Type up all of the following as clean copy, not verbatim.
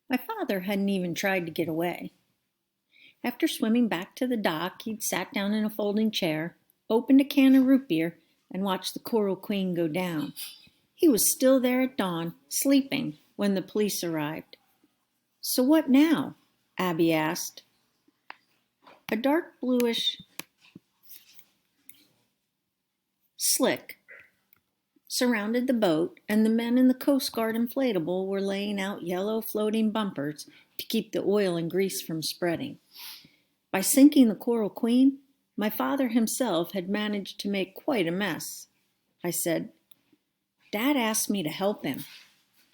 My father hadn't even tried to get away. After swimming back to the dock, he'd sat down in a folding chair, opened a can of root beer, and watched the Coral Queen go down. He was still there at dawn, sleeping, when the police arrived. "So what now?" Abby asked. A dark bluish slick surrounded the boat, and the men in the Coast Guard inflatable were laying out yellow floating bumpers to keep the oil and grease from spreading. By sinking the Coral Queen, my father himself had managed to make quite a mess. I said, "Dad asked me to help him."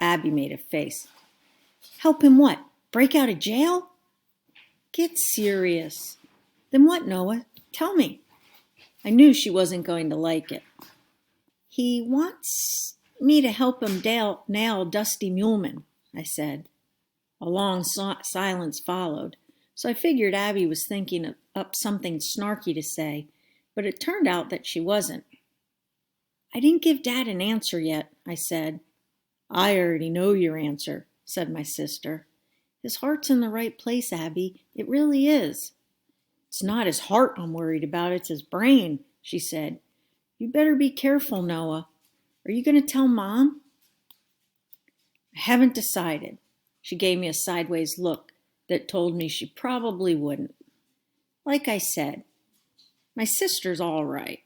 Abby made a face. "Help him what? Break out of jail?" "Get serious." "Then what, Noah? Tell me." I knew she wasn't going to like it. "He wants me to help him nail Dusty Muleman," I said. A long silence followed, so I figured Abby was thinking up something snarky to say, but it turned out that she wasn't. "I didn't give Dad an answer yet," I said. "I already know your answer," said my sister. "His heart's in the right place, Abby. It really is." "It's not his heart I'm worried about, it's his brain," she said. "You better be careful, Noah. Are you going to tell Mom?" "I haven't decided." She gave me a sideways look that told me she probably wouldn't. "Like I said, my sister's all right.